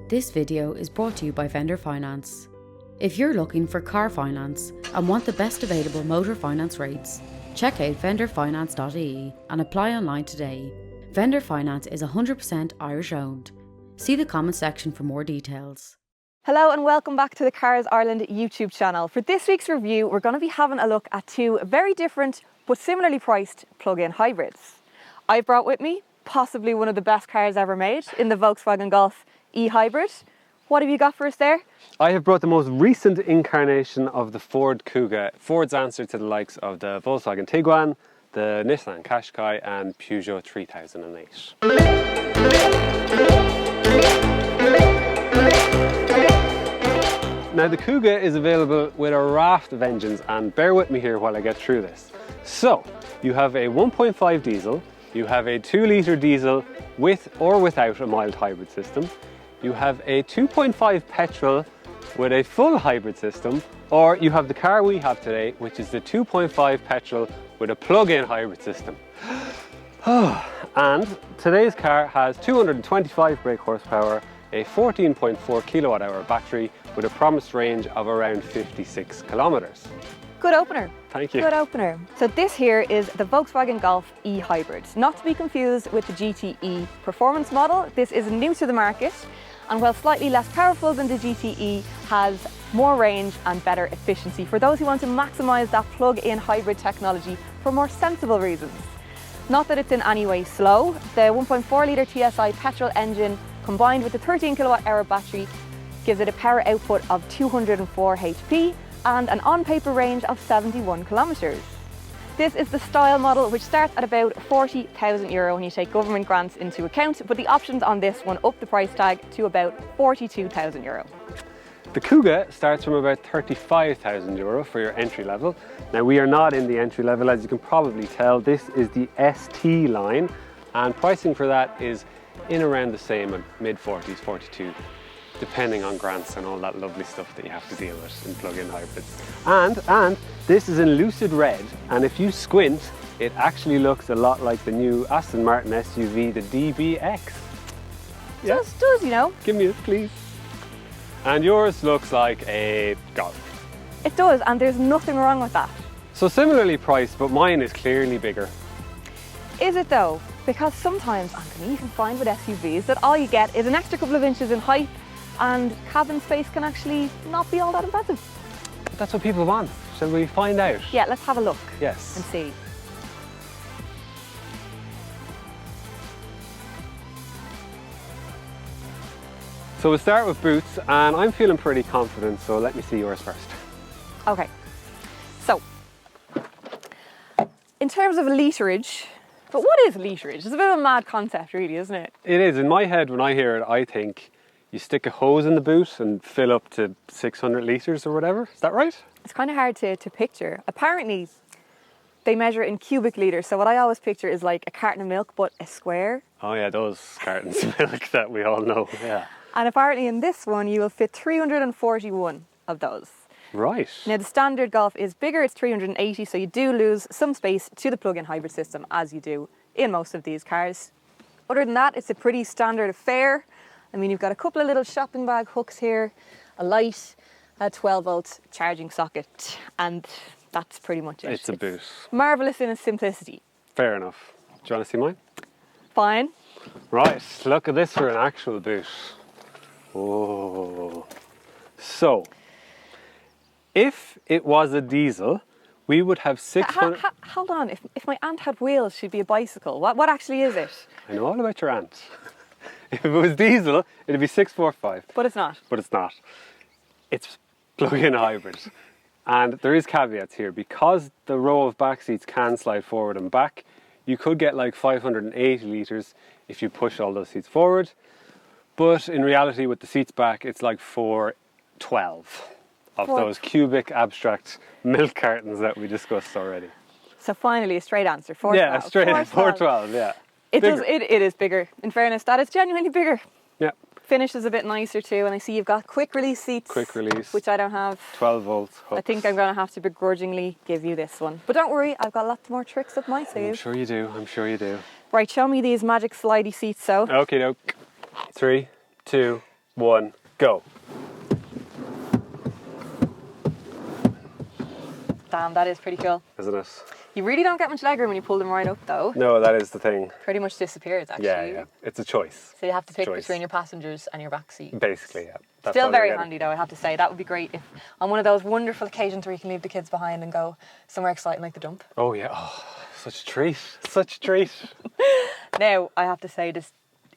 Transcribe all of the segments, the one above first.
This video is brought to you by Vendor Finance. If you're looking for car finance and want the best available motor finance rates, check out vendorfinance.ie and apply online today. Vendor Finance is 100% Irish owned. See the comment section for more details. Hello and welcome back to the Cars Ireland YouTube channel. For this week's review, we're going to be having a look at two very different but similarly priced plug-in hybrids. I've brought with me possibly one of the best cars ever made in the Volkswagen Golf e-hybrid. What have you got for us there? I have brought the most recent incarnation of the Ford Kuga, Ford's answer to the likes of the Volkswagen Tiguan, the Nissan Qashqai and Peugeot 3008. Now the Kuga is available with a raft of engines, and bear with me here while I get through this. So, you have a 1.5 diesel, you have a 2 litre diesel with or without a mild hybrid system, you have a 2.5 petrol with a full hybrid system, or you have the car we have today, which is the 2.5 petrol with a plug-in hybrid system. And today's car has 225 brake horsepower, a 14.4 kilowatt hour battery with a promised range of around 56 kilometers. Good opener. Thank you. Good opener. So this here is the Volkswagen Golf e-hybrid, not to be confused with the GTE performance model. This is new to the market, and while slightly less powerful than the GTE, has more range and better efficiency for those who want to maximise that plug-in hybrid technology for more sensible reasons. Not that it's in any way slow. The 1.4 litre TSI petrol engine combined with the 13 kilowatt hour battery gives it a power output of 204 HP and an on-paper range of 71 kilometres. This is the style model, which starts at about €40,000 when you take government grants into account, but the options on this one up the price tag to about €42,000. The Kuga starts from about €35,000 for your entry level. Now we are not in the entry level, as you can probably tell. This is the ST line, and pricing for that is in around the same at mid-40s, 42, depending on grants and all that lovely stuff that you have to deal with in plug-in hybrids. And this is in lucid red, and if you squint, it actually looks a lot like the new Aston Martin SUV, the DBX. Yeah. Does, you know. Give me it, please. And yours looks like a Golf. It does, and there's nothing wrong with that. So similarly priced, but mine is clearly bigger. Is it though? Because sometimes, I can even find with SUVs, that all you get is an extra couple of inches in height, and cabin space can actually not be all that impressive. That's what people want. Shall we find out? Yeah, let's have a look. Yes. And see. So we'll start with boots, and I'm feeling pretty confident, so let me see yours first. Okay. So, in terms of literage, but what is literage? It's a bit of a mad concept, really, isn't it? It is. In my head, when I hear it, I think you stick a hose in the boot and fill up to 600 litres or whatever. Is that right? It's kind of hard to picture. Apparently, they measure in cubic litres. So what I always picture is like a carton of milk, but a square. Oh yeah, those cartons of milk that we all know, yeah. And apparently in this one, you will fit 341 of those. Right. Now the standard Golf is bigger, it's 380, so you do lose some space to the plug-in hybrid system, as you do in most of these cars. Other than that, it's a pretty standard affair. I mean, you've got a couple of little shopping bag hooks here, a light, a 12-volt charging socket, and that's pretty much it. It's a boot. Marvellous in its simplicity. Fair enough. Do you want to see mine? Fine. Right, look at this for an actual boot. Oh. So, if it was a diesel, we would have 600... Hold on, if my aunt had wheels, she'd be a bicycle. What actually is it? I know all about your aunt. If it was diesel, it'd be 645. But it's not. But it's not. It's plug-in hybrid. And there is caveats here. Because the row of back seats can slide forward and back, you could get like 580 litres if you push all those seats forward. But in reality, with the seats back, it's like 412 of those cubic abstract milk cartons that we discussed already. So finally, a straight answer, 412. Yeah, straight 412, yeah. It is bigger. In fairness, that is genuinely bigger. Yeah. Finish is a bit nicer too, and I see you've got quick release seats. Quick release. Which I don't have. 12 volts hooks. I think I'm going to have to begrudgingly give you this one. But don't worry, I've got lots more tricks up my sleeve. I'm sure you do, I'm sure you do. Right, show me these magic slidey seats, so. Okie doke. 3, 2, 1, go. Damn, that is pretty cool. Isn't it? You really don't get much legroom when you pull them right up, though. No, that is the thing. Pretty much disappears, actually. Yeah. It's a choice. So you have to pick between your passengers and your back seat. Basically, yeah. That's Still all you're very getting. handy, though, I have to say. That would be great if on one of those wonderful occasions where you can leave the kids behind and go somewhere exciting like the dump. Oh, yeah. Oh, such a treat. Such a treat. Now, I have to say this,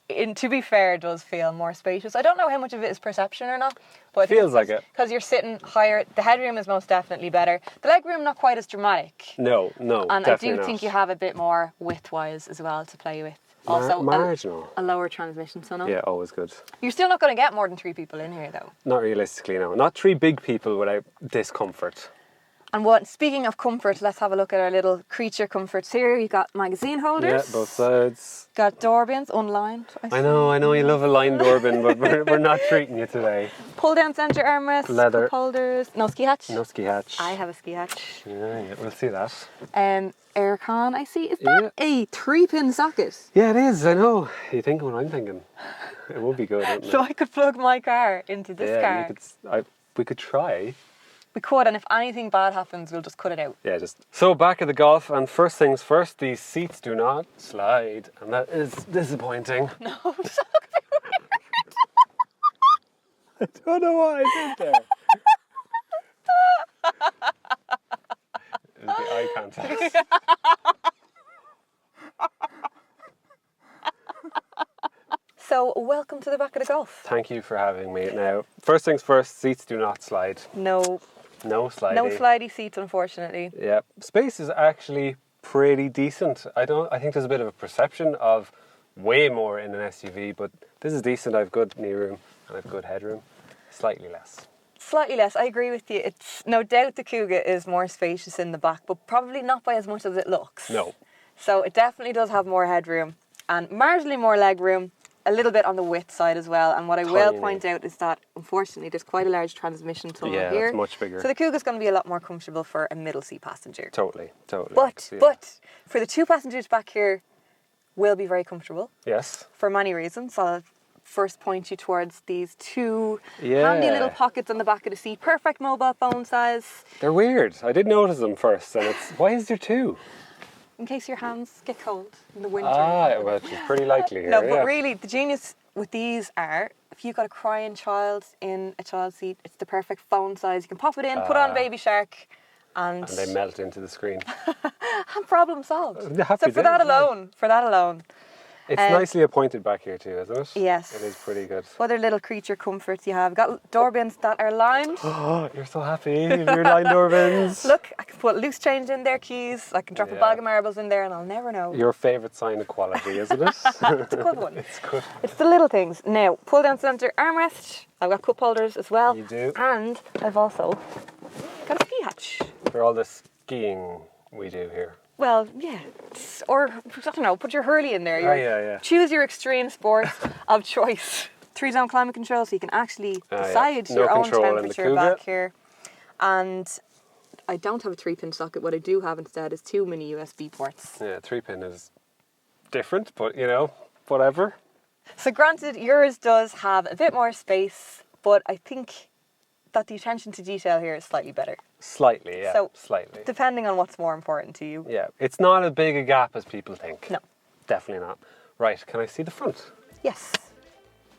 to be fair, it does feel more spacious. I don't know how much of it is perception or not, but Feels like it. Because you're sitting higher. The headroom is most definitely better. The legroom not quite as dramatic. No, And definitely I do not. think you have a bit more width-wise as well to play with. Also, marginal. a lower transmission tunnel. Yeah, always good. You're still not going to get more than 3 people in here, though. Not realistically, no. Not 3 big people without discomfort. And speaking of comfort, let's have a look at our little creature comforts here. You've got magazine holders. Yeah, both sides. Got door bins, unlined. I know you love a lined door bin, but we're not treating you today. Pull down centre armrests, Leather. cup holders. No ski hatch. No ski hatch. I have a ski hatch. Yeah, we'll see that. Aircon, I see. Is that a 3-pin socket? Yeah, it is, I know. You think what I'm thinking. It would be good, wouldn't it? So I could plug my car into this car. We could try. We could, and if anything bad happens, we'll just cut it out. Yeah, So back at the Golf, and first things first, these seats do not slide, and that is disappointing. No, it's not gonna be weird. I don't know what I did there. It was the eye contact. So, welcome to the back of the Golf. Thank you for having me. Now, first things first, seats do not slide. No slidey. No slidey seats, unfortunately. Yeah, space is actually pretty decent. I think there's a bit of a perception of way more in an SUV, but this is decent. I have good knee room and I have good headroom. Slightly less. Slightly less, I agree with you. It's no doubt the Kuga is more spacious in the back, but probably not by as much as it looks. No. So it definitely does have more headroom and marginally more leg room, a little bit on the width side as well. And what I will point out is that, unfortunately, there's quite a large transmission tunnel here. Yeah, it's much bigger. So the Kuga's going to be a lot more comfortable for a middle seat passenger. Totally. But for the 2 passengers back here, will be very comfortable. Yes. For many reasons. I'll first point you towards these 2 handy little pockets on the back of the seat. Perfect mobile phone size. They're weird. I did notice them first, and why is there 2? In case your hands get cold in the winter. Well, it's pretty likely here. No, but really, the genius with these are, if you've got a crying child in a child seat, it's the perfect phone size. You can pop it in, put on Baby Shark, and they melt into the screen. problem solved. Happy So for that alone. It's nicely appointed back here too, isn't it? Yes. It is pretty good. What other little creature comforts you have? Got door bins that are lined. Oh, you're so happy with your line door bins. Look, I can put loose change in there, keys. I can drop a bag of marbles in there and I'll never know. Your favourite sign of quality, isn't it? It's a good one. It's good. It's the little things. Now, pull down centre armrest. I've got cup holders as well. You do. And I've also got a ski hatch. For all the skiing we do here. Well, yeah. Or, I don't know, put your hurley in there. Yeah. Choose your extreme sport of choice. 3-zone climate control, so you can actually decide your own temperature back here. And I don't have a 3-pin socket. What I do have instead is 2 mini USB ports. Yeah, 3-pin is different, but whatever. So granted, yours does have a bit more space, but I think that the attention to detail here is slightly better. Slightly, yeah. So, slightly. Depending on what's more important to you. Yeah, it's not as big a gap as people think. No. Definitely not. Right, can I see the front? Yes.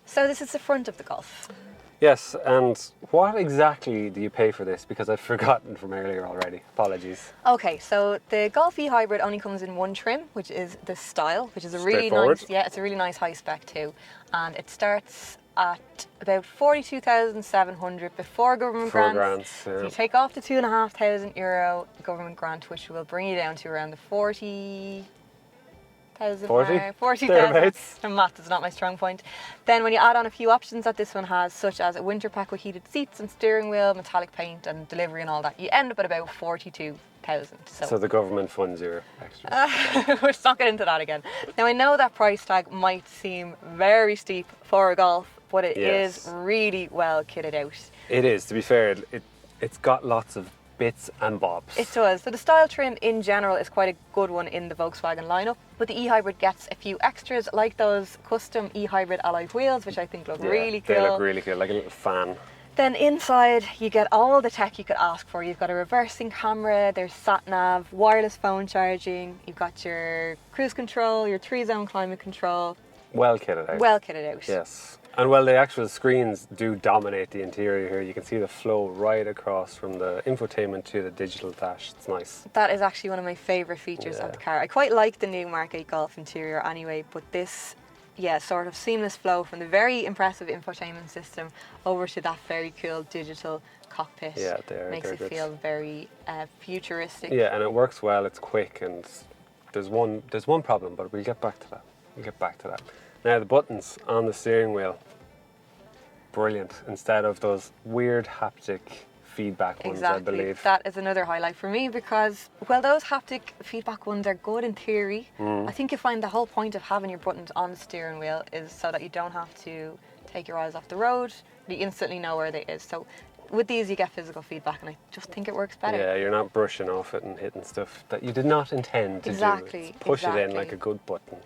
So this is the front of the Golf. Yes, and what exactly do you pay for this? Because I've forgotten from earlier already. Apologies. Okay, so the Golf E Hybrid only comes in one trim, which is the Style, which is a really nice, it's a really nice high spec too. And it starts at about 42,700 before government grants. So you take off the €2,500 government grant, which will bring you down to around the 40,000 mark. 40,000. And math is not my strong point. Then when you add on a few options that this one has, such as a winter pack with heated seats and steering wheel, metallic paint and delivery and all that, you end up at about 42,000. So the government funds your extras. Let's not get into that again. Now I know that price tag might seem very steep for a Golf, but it is really well kitted out. It is, to be fair. It's got lots of bits and bobs. It does. So the style trim in general is quite a good one in the Volkswagen lineup, but the e-hybrid gets a few extras like those custom e-hybrid alloy wheels, which I think look really cool. They look really cool, like a little fan. Then inside you get all the tech you could ask for. You've got a reversing camera, there's sat-nav, wireless phone charging, you've got your cruise control, your 3-zone climate control. Well kitted out. Well kitted out. Yes. And well, the actual screens do dominate the interior here. You can see the flow right across from the infotainment to the digital dash. It's nice. That is actually one of my favourite features of the car. I quite like the new Mark 8 Golf interior anyway, but this, sort of seamless flow from the very impressive infotainment system over to that very cool digital cockpit makes it feel very futuristic. Yeah, and it works well. It's quick, and there's one problem, but we'll get back to that. Now the buttons on the steering wheel, brilliant. Instead of those weird haptic feedback ones, I believe. That is another highlight for me because, well, those haptic feedback ones are good in theory. I think you find the whole point of having your buttons on the steering wheel is so that you don't have to take your eyes off the road. You instantly know where they is. So with these you get physical feedback, and I just think it works better. Yeah, you're not brushing off it and hitting stuff that you did not intend to do. It's push it in like a good button.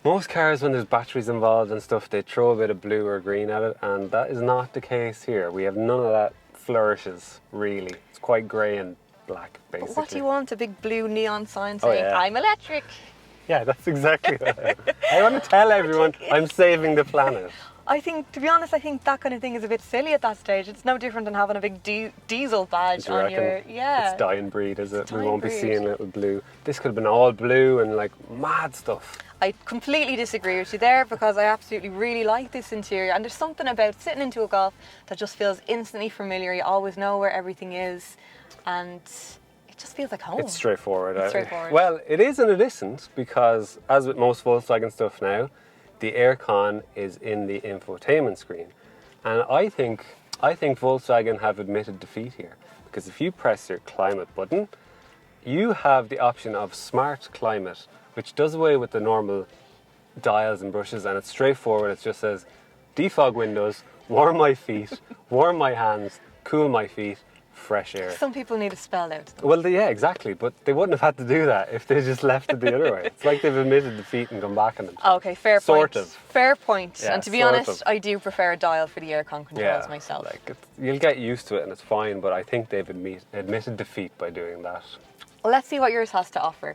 Most cars, when there's batteries involved and stuff, they throw a bit of blue or green at it, and that is not the case here. We have none of that flourishes, really. It's quite grey and black, basically. But what do you want? A big blue neon sign saying, I'm electric? Yeah, that's exactly what I want to tell everyone I'm saving the planet. I think, to be honest, I think that kind of thing is a bit silly at that stage. It's no different than having a big diesel badge on your... Yeah. It's dying breed, is it? We won't be seeing little blue. This could have been all blue and like mad stuff. I completely disagree with you there because I absolutely really like this interior, and there's something about sitting into a Golf that just feels instantly familiar. You always know where everything is, and it just feels like home. It's straightforward. Well, it is and it isn't, because as with most Volkswagen stuff now, the aircon is in the infotainment screen, and I think Volkswagen have admitted defeat here, because if you press your climate button, you have the option of smart climate, which does away with the normal dials and brushes, and it's straightforward. It just says defog windows, warm my feet, warm my hands, cool my feet, fresh air. Some people need it spelled out. Well, yeah, exactly, but they wouldn't have had to do that if they just left it the other way. It's like they've admitted defeat and gone back on them. Okay, fair point. Sort of. Fair point. Yeah, and to be honest, I do prefer a dial for the aircon controls myself. Like you'll get used to it and it's fine, but I think they've admitted defeat by doing that. Well, let's see what yours has to offer.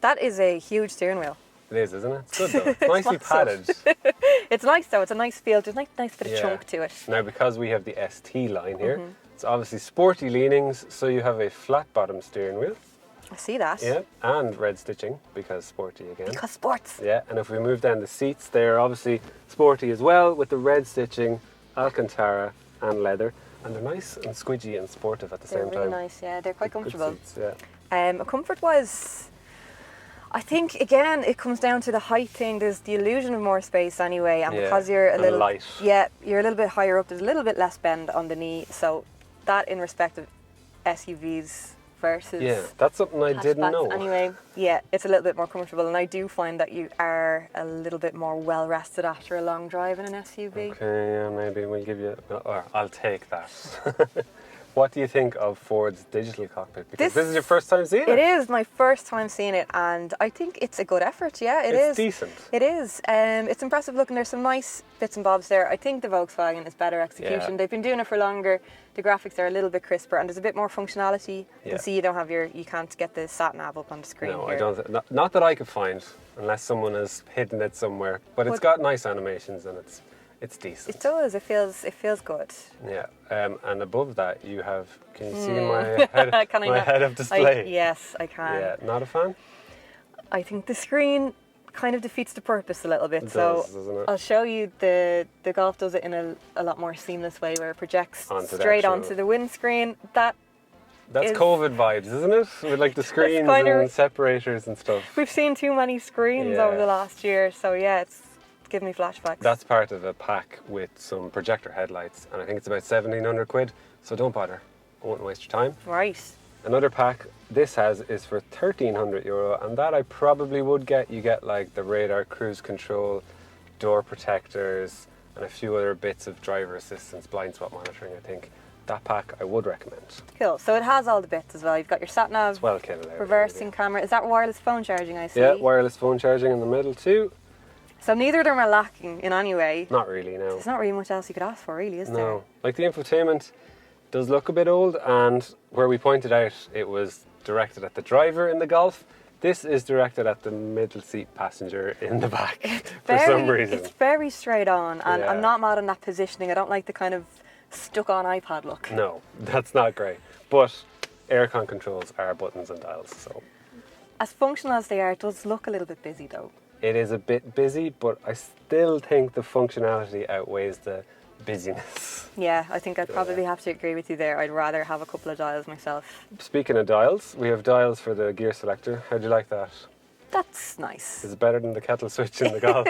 That is a huge steering wheel. It is, isn't it? It's good though. It's nicely padded. It's nice though. It's a nice feel. There's a nice bit of chunk to it. Now, because we have the ST line here, it's obviously sporty leanings, so you have a flat bottom steering wheel. I see that. Yeah, and red stitching, because sporty again. Because sports. Yeah, and if we move down the seats, they're obviously sporty as well, with the red stitching, Alcantara and leather. And they're nice and squidgy and sportive at the same time. They're really nice, yeah. They're quite comfortable. Good seats, yeah. Comfort-wise, I think, again, it comes down to the height thing. There's the illusion of more space anyway, and because you're a little light. Yeah, you're a little bit higher up, there's a little bit less bend on the knee, so that in respect of SUVs versus... Yeah, that's something I didn't know. Anyway, yeah, it's a little bit more comfortable, and I do find that you are a little bit more well-rested after a long drive in an SUV. Okay, yeah, maybe we'll give you... Or I'll take that. What do you think of Ford's digital cockpit? Because this is your first time seeing it. It is my first time seeing it, and I think it's a good effort. Yeah, it's decent. It is. It's impressive looking. There's some nice bits and bobs there. I think the Volkswagen is better execution. Yeah. They've been doing it for longer. The graphics are a little bit crisper, and there's a bit more functionality. You can see you can't get the sat nav up on the screen. No, here. I don't. Not that I could find, unless someone has hidden it somewhere. But it's got nice animations, and it's decent. It does. It feels good. Yeah. And above that, you have. Can you see my head of display? Yes, I can. Yeah. Not a fan? I think the screen kind of defeats the purpose a little bit. It does, doesn't it? I'll show you the Golf does it in a lot more seamless way, where it projects straight onto the windscreen. That's COVID vibes, isn't it? With like the screens and separators and stuff. We've seen too many screens over the last year, so yeah, it's giving me flashbacks. That's part of a pack with some projector headlights, and I think it's about 1,700 quid, so don't bother. I won't waste your time. Right. Another pack this is for €1,300, and that I probably would get. You get like the radar, cruise control, door protectors, and a few other bits of driver assistance, blind spot monitoring, I think. that pack I would recommend. Cool. So it has all the bits as well. You've got your sat nav, It's well kitted out. reversing camera. Is that wireless phone charging, I see? Yeah, wireless phone charging in the middle too. So neither of them are lacking in any way. Not really, no. There's not really much else you could ask for, really, is there? No. Like the infotainment does look a bit old, and where we pointed out it was directed at the driver in the Golf, this is directed at the middle seat passenger in the back for some reason. It's very straight on, and Yeah. I'm not mad on that positioning. I don't like the kind of stuck on iPad look. No, that's not great. But aircon controls are buttons and dials, so As functional as they are, it does look a little bit busy though. it is a bit busy, but I still think the functionality outweighs the busyness. Yeah, I think I'd probably have to agree with you there. I'd rather have a couple of dials myself. Speaking of dials, we have dials for the gear selector. How do you like that? That's nice. Is it better than the kettle switch in the Golf?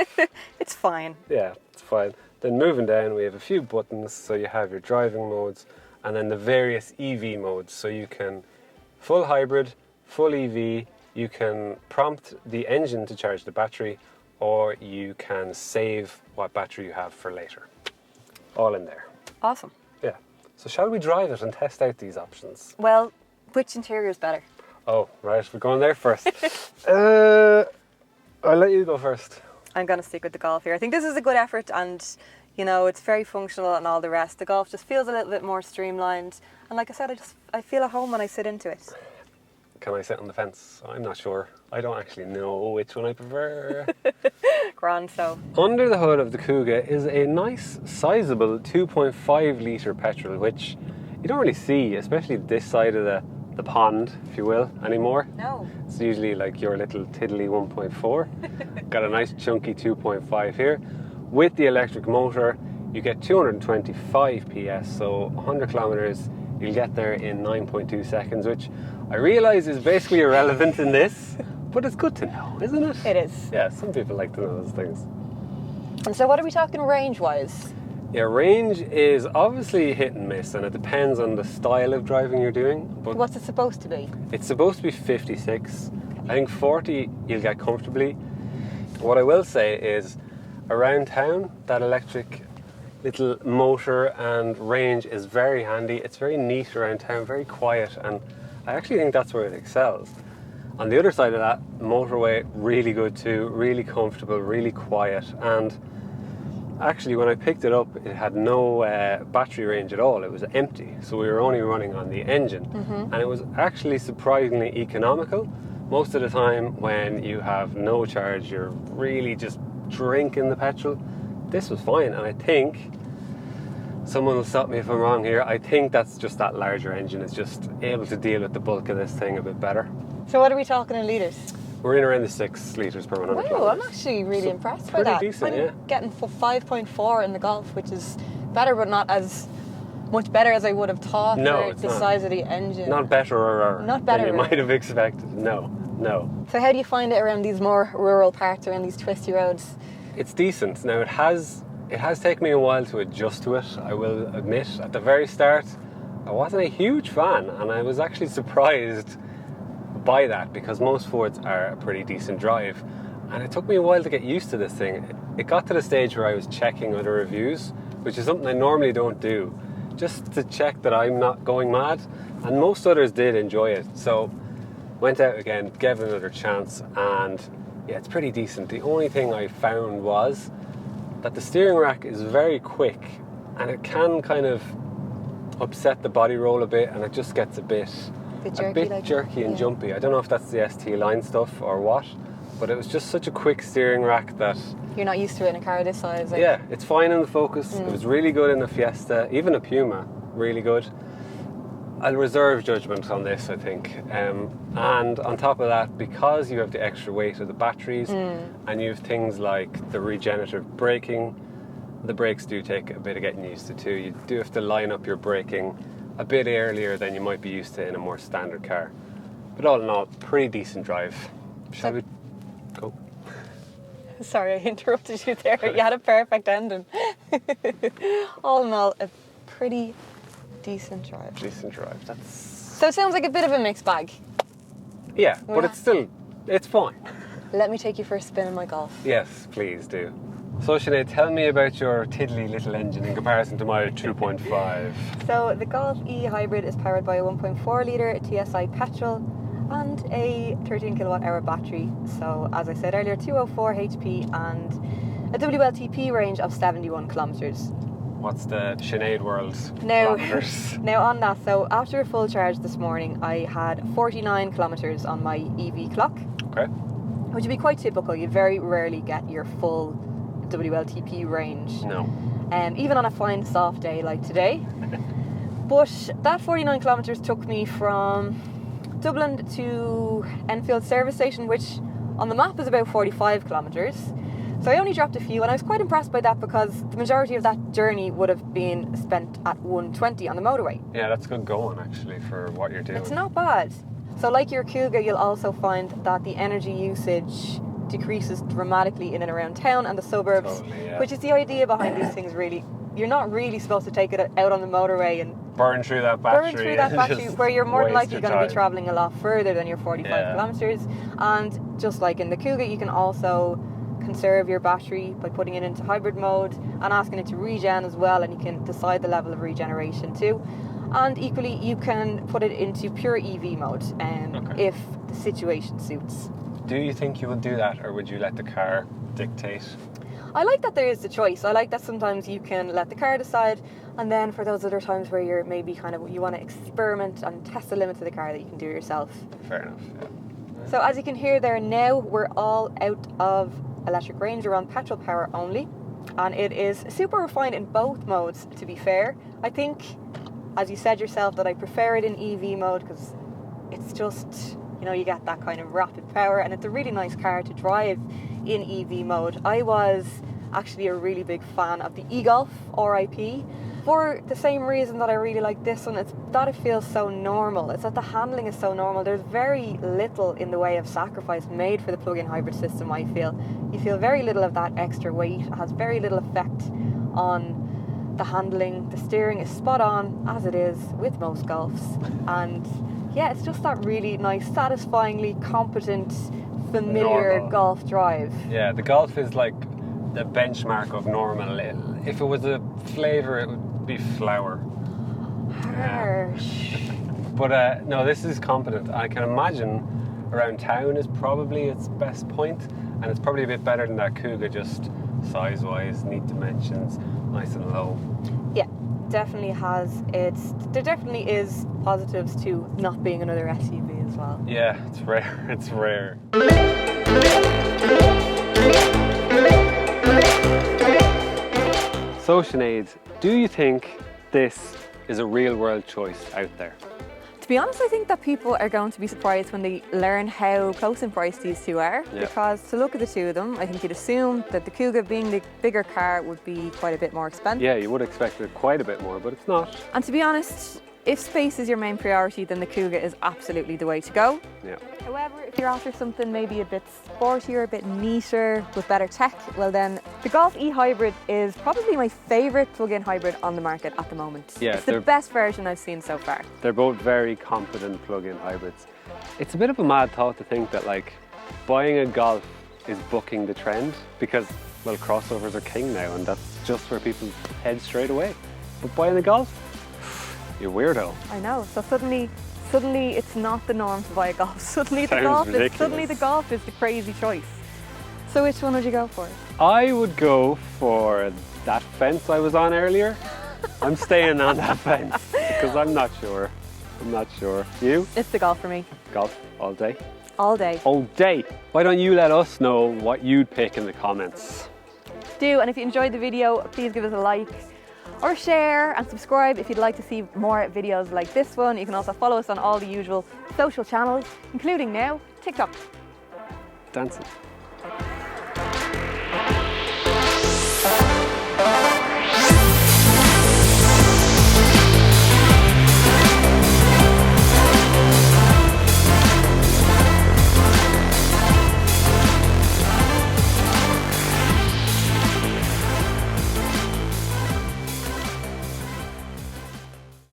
It's fine. Yeah, it's fine. Then moving down, we have a few buttons. So you have your driving modes and then the various EV modes. So you can full hybrid, full EV, you can prompt the engine to charge the battery, or you can save what battery you have for later. All in there. Awesome. Yeah. So shall we drive it and test out these options? Well, which interior is better? Oh, right, we're going there first. I'll let you go first. I'm going to stick with the Golf here. I think this is a good effort, and you know, it's very functional and all the rest. The Golf just feels a little bit more streamlined, and like I said, I feel at home when I sit into it. Can I sit on the fence? I'm not sure. I don't actually know which one I prefer. Grand, so. Under the hood of the Kuga is a nice, sizable 2.5 litre petrol, which you don't really see, especially this side of the pond, if you will, anymore. No. It's usually like your little tiddly 1.4. Got a nice chunky 2.5 here. With the electric motor, you get 225 PS, so 100 kilometers, you'll get there in 9.2 seconds, which I realise is basically irrelevant in this, but it's good to know, isn't it? It is. Yeah, some people like to know those things. And so what are we talking range-wise? Yeah, range is obviously hit and miss, and it depends on the style of driving you're doing. But What's it supposed to be? it's supposed to be 56. I think 40 you'll get comfortably. What I will say is, around town, that electric little motor and range is very handy. It's very neat around town, very quiet, and I actually think that's where it excels. On the other side of that, motorway, really good too, really comfortable, really quiet, and actually when I picked it up, it had no battery range at all. It was empty, so we were only running on the engine, and it was actually surprisingly economical. Most of the time when you have no charge, you're really just drinking the petrol. This was fine, and I think, someone will stop me if I'm wrong here, I think that's just that larger engine is just able to deal with the bulk of this thing a bit better. So what are we talking in litres? We're in around the 6 litres per 100 Wow, I'm kilometres. actually really So impressed by pretty that. decent, I'm yeah. getting 5.4 in the Golf, which is better, but not as much better as I would have thought No, for it's the not. size of the engine. Not better Not better. than you might have expected. No. So how do you find it around these more rural parts, around these twisty roads? It's decent. Now it has taken me a while to adjust to it, I will admit. At the very start, I wasn't a huge fan, and I was actually surprised by that, because most Fords are a pretty decent drive, and it took me a while to get used to this thing. It got to the stage where I was checking other reviews, which is something I normally don't do, just to check that I'm not going mad, and most others did enjoy it. So went out again, gave it another chance, and yeah, it's pretty decent. The only thing I found was that the steering rack is very quick, and it can kind of upset the body roll a bit, and it just gets a bit jerky and jumpy. I don't know if that's the ST line stuff or what, but it was just such a quick steering rack that You're not used to it in a car this size. Like. yeah, it's fine in the Focus. It was really good in the Fiesta, even a Puma, really good. I'll reserve judgment on this, I think. And on top of that, because you have the extra weight of the batteries and you have things like the regenerative braking, the brakes do take a bit of getting used to too. You do have to line up your braking a bit earlier than you might be used to in a more standard car. But all in all, pretty decent drive. Shall we go? Sorry, I interrupted you there. You had a perfect ending. All in all, a pretty decent drive. Decent drive. That's So it sounds like a bit of a mixed bag. yeah, but Yeah. it's fine. Let me take you for a spin in my Golf. Yes, please do. So Sinead, tell me about your tiddly little engine in comparison to my 2.5. So the Golf E Hybrid is powered by a 1.4 litre TSI petrol and a 13 kilowatt hour battery. So as I said earlier, 204 HP and a WLTP range of 71 kilometres. What's the Sinead world Now, kilometres? now on that, so after a full charge this morning, I had 49 kilometres on my EV clock. Okay. Which would be quite typical. You very rarely get your full WLTP range. No. Even on a fine soft day like today. But that 49 kilometres took me from Dublin to Enfield service station, which on the map is about 45 kilometres. So I only dropped a few, and I was quite impressed by that because the majority of that journey would have been spent at 120 on the motorway. Yeah, that's good going actually for what you're doing. It's not bad. So like your Kuga, you'll also find that the energy usage decreases dramatically in and around town and the suburbs, Totally, yeah. which is the idea behind these things really. You're not really supposed to take it out on the motorway and burn through that battery. Where you're more than likely waste going your to be time. travelling a lot further than your 45 kilometres. And just like in the Kuga, you can also conserve your battery by putting it into hybrid mode and asking it to regen as well, and you can decide the level of regeneration too. And equally, you can put it into pure EV mode if the situation suits. Do you think you would do that, or would you let the car dictate? I like that there is the choice. I like that sometimes you can let the car decide, and then for those other times where you're maybe you want to experiment and test the limits of the car, that you can do yourself. Fair enough, yeah. So as you can hear there now, we're all out of electric range. We're on petrol power only, and it is super refined in both modes, to be fair. I think, as you said yourself, that I prefer it in EV mode because it's just, you get that kind of rapid power, and it's a really nice car to drive in EV mode. I was actually a really big fan of the e-Golf RIP for the same reason that I really like this one. It's that it feels so normal. It's that the handling is so normal. There's very little in the way of sacrifice made for the plug-in hybrid system, I feel. You feel very little of that extra weight. It has very little effect on the handling. The steering is spot on, as it is with most Golfs. And yeah, it's just that really nice, satisfyingly competent, familiar Normal. Golf drive. Yeah, the Golf is like the benchmark of normal. If it was a flavour, it would be flour. Harsh. But no, this is competent. I can imagine around town is probably its best point, and it's probably a bit better than that Kuga, just size-wise, neat dimensions, nice and low. Yeah, definitely has. There definitely is positives to not being another SUV as well. Yeah, it's rare. It's rare. So Sinead, do you think this is a real-world choice out there? To be honest, I think that people are going to be surprised when they learn how close in price these two are. Yeah. Because to look at the two of them, I think you'd assume that the Kuga, being the bigger car, would be quite a bit more expensive. Yeah, you would expect it quite a bit more, but it's not. And to be honest, if space is your main priority, then the Kuga is absolutely the way to go. Yeah. However, if you're after something maybe a bit sportier, a bit neater, with better tech, well then, the Golf E Hybrid is probably my favourite plug-in hybrid on the market at the moment. Yeah, it's the best version I've seen so far. They're both very competent plug-in hybrids. It's a bit of a mad thought to think that buying a Golf is bucking the trend because, well, crossovers are king now, and that's just where people head straight away. But buying a Golf? You weirdo. I know. So suddenly it's not the norm to buy a Golf. Suddenly the Sounds Golf is the crazy choice. So which one would you go for? I would go for that fence I was on earlier. I'm staying on that fence because I'm not sure. You? It's the Golf for me. Golf all day? All day. All day. Why don't you let us know what you'd pick in the comments? Do, and if you enjoyed the video, please give us a like or share and subscribe if you'd like to see more videos like this one. You can also follow us on all the usual social channels, including now TikTok. Dancing.